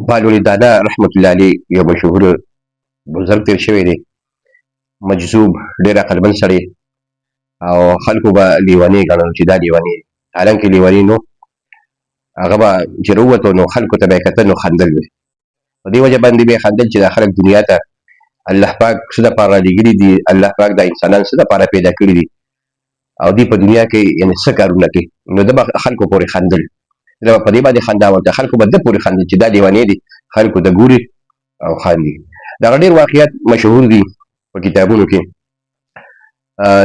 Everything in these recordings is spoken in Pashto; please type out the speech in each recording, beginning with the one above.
بهلول دانا رحمت الله علیه یو مشهور بزرګ تیر شوی دی، مجذوب، ډېر عقلمند سړی او خلکو به لیونی ګڼل چې دا لیونی دی، حالانکې لیونی نو. هغه به چې راووتو نو خلکو ته به یې کتل نو خندل به، په دې وجه باندې به یې خندل چې دا خلک دنیا ته الله پاک څه دپاره رالیږلي دي، الله پاک دا انسانان څه دپاره پیدا کړي دي او دوی په دنیا کې یعنې څه کارونه کوي. نو ده به خلکو پورې خندل، ده به په دې باندې خندا ورته، خلکو به ده پورې خندل چې دا لیونی دی، خلکو ته ګوري او خاندي. دغه ډېر واقعیات مشهور دي په کتابونو کې.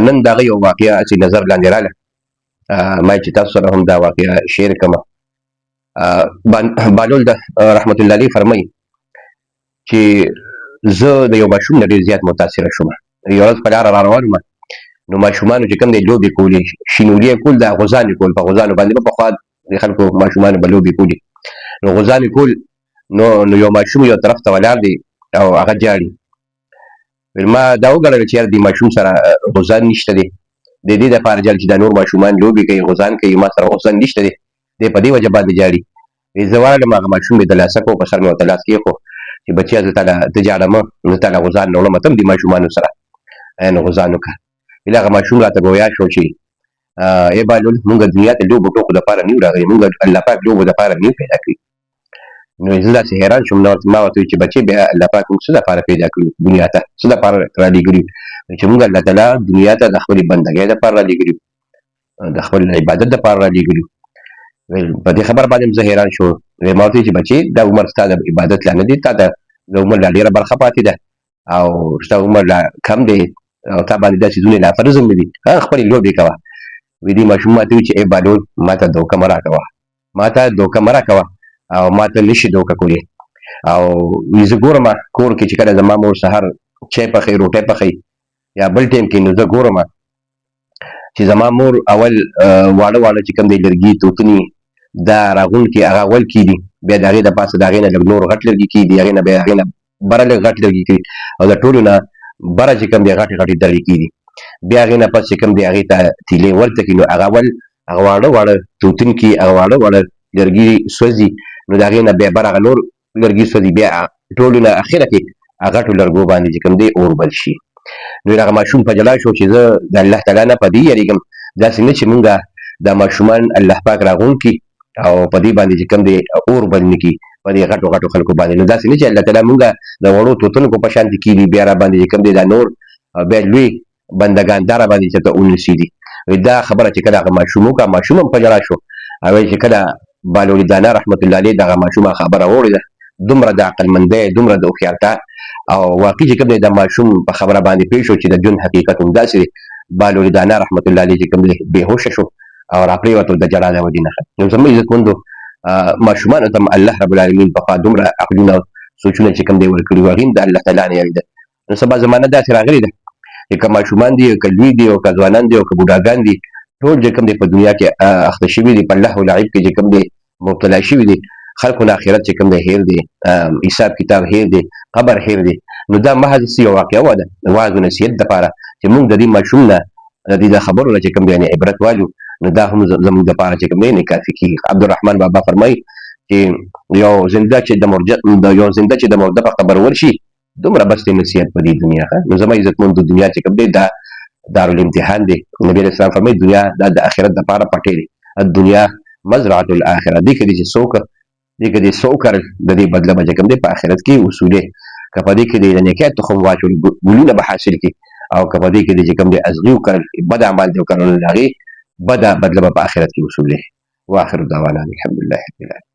نن د هغه یو واقعه هسې نظر لاندې راغله، ما چې تاسو سره هم دا واقعه شیر کړمه. بهلول رحمت الله علیه فرمایي چې زه د یو ماشوم نه ډېر زیات متاثره شوم. یو ورځ په لاره را روان وم، نو ماشومانو چې کوم دی لوبې کولې، شینولي یې کول، دا غوزان یې کول، په غوزانو باندې به پخوا د خلکو ماشومانو به لوبې کولې، نو غوزان یې کول. نو یو ماشوم یو طرف ته ولاړ دی او هغه جاړي. ما دا وګڼله چې یاره دې ماشوم سره غوزان نشته دی، د دې دپاره جاړي چې دا نور ماشومان لوبې کوي، غوزان کوي، ما سره غوزان نشته دی، دی په دې وجه باندې جاړي. زه ورغلم، هغه ماشوم مې دلاسه کړو، په سر مې ورته لاس کېښو چې بچیه زه تاله ته جاړمه، زه تاله غوزان راوړمه، ته هم دې ماشومانو سره نو غوزان وکړه. بیا هغه ماشوم راته ګویا شو چې ای بهلول، مونږ دنیا ته لوبو ټوکو دپاره نه یو راغلي، مونږ الله پاک لوبو دپاره نه یو پیدا کړي. نو زه داسې حیران شوم، ما ورته وویل چې بچې بیا الله پاک موږ څه دپاره پیدا کړي دنیا ته، څه دپاره رالېږلي چې مونږ الله تعالی دنیا ته د خپلې بندګۍ دپاره رالېږلي، د خپل عبادت دپاره رالېږلي. په دې خبره باندې هم زه حیران شوم. ما ورته ویل چې بچې دا عمر ستا د عبادت لا نه دی، تا ته د عمر لا ډېره برخه پاتې ده او ستا عمر لا کم دی او تا باندې دا څیزونه لا فرض هم نه دي، خپلې لوبې کوه. وی دې ماشوم ما ته ویل چې ای بهلول، ما ته دوکه مه راکوه، ما ته دوکه مه راکوه او ما ته نشي دوکه کولی. او وی زه ګورم کور کې چې کله زما مور سهار چای پخوي، روټۍ پخوي یا بل ټایم کې، نو زه ګورم چې زما مور اول واړه واړه چې کوم دی لرګي توتني دا راغونډ کړي، هغه اول کېږدي، بیا د هغې د پاسه د هغې نه لږ نور غټ لرګي کېږدي، هغې نه بیا هغې نه بره لږ غټ لرګي کړي او د ټولو نه بره چې کوم دی غټې غټې دغې کېږدي. بیا هغې نه پس چې کوم دی هغې ته تیلې ورته کړي، نو هغه اول هغه واړه واړه توتن کړي، هغه واړه واړه لرګي سوځي، نو د هغې نه بیا بر هغه نور لرګي سوځي، بیا ټولو نه اخره کې هغه غټو لرګو باندې چې کوم دی اور بل شي. نو هغه ماشوم په جلا شو چې زه د الله تعالی نه په دې یېرېږم، داسې نه چې مونږ دا ماشومان الله پاک راغونډ کړي او په دې باندې چې کوم دی اور بل نه کړي په دې غټو غټو خلکو باندې، نو داسې نه چې الله تعالی مونږ د وړو توتنو په شانتې کېږدي، بیا را باندې چې کوم دی دا نور بیا لوی بندګان دا را باندې چېرته ونیسېږي. دا خبره چې کله هغه ماشوم وکړه، ماشوم هم په ژړا شو او چې کله بهلول دانا رحمت الله علیه دغه ماشوم خبره واورېده، دومره د عقلمندۍ، دومره د هوښیارتیا او واقعي چې کوم دی د ماشوم په خبره باندې پوه شو چې د ژوند حقیقت همداسې دی. بهلول دانا رحمت الله علیه چې کوم دی بېهوشه شو او راپرېوتو د ژړا د وجې نه. نو زموږ عزتمندو ماشومانو ته هم الله رب العالمین پخوا دومره عقلونه او سوچونه چې کوم دی ورکړي وو، هغې هم د الله تعالی نه یېرېدل. نو سبا زمانه داسې راغلې ده چې که ماشومان دي، که لوی دي او که ځوانان دي او که بوډاګان دي، ټول چې کوم دی په دنیا کې اخته شوي دي، په لهو لعب کې چې کوم دی مبتلا شوي دي. خلکو نه آخرت چې کوم دی هیر دی، حساب کتاب هیر دی، قبر هیر دی. نو دا محض یو واقعه وه د وعظ و نصیحت دپاره چې مونږ د دې ماشوم نه د دې د خبرو نه چې کوم دی عبرت والو، نو دا هم زموږ دپاره چې کوم دی کافي کېږي. عبدالرحمن بابا فرمایي چې یو زنده چې د مرده په قبر ورشي، دومره بس دی نصیحت په دې دنیا. نو زما عزتمندو دنیا چې کوم دی دا دارالامتحان دی. نبي علیه السلام فرمایي دنیا دا د آخرت دپاره پټې دی، الدنیا مزرعة الآخرة. دې کې دی چې څوک دې کې دی څوک د دې بدله به چې کوم دی په آخرت کې وصولې، که په دې کې دی د نیکۍ تخم واچول ګلونه به حاصل کړي، او که په دې کې دی چې کوم دی ازغي وکړل، بد اعمال دی وکړل، د هغې بده بدله به په آخرت کې وصولې. واخر دعوانا الحمد لله رب العالمین.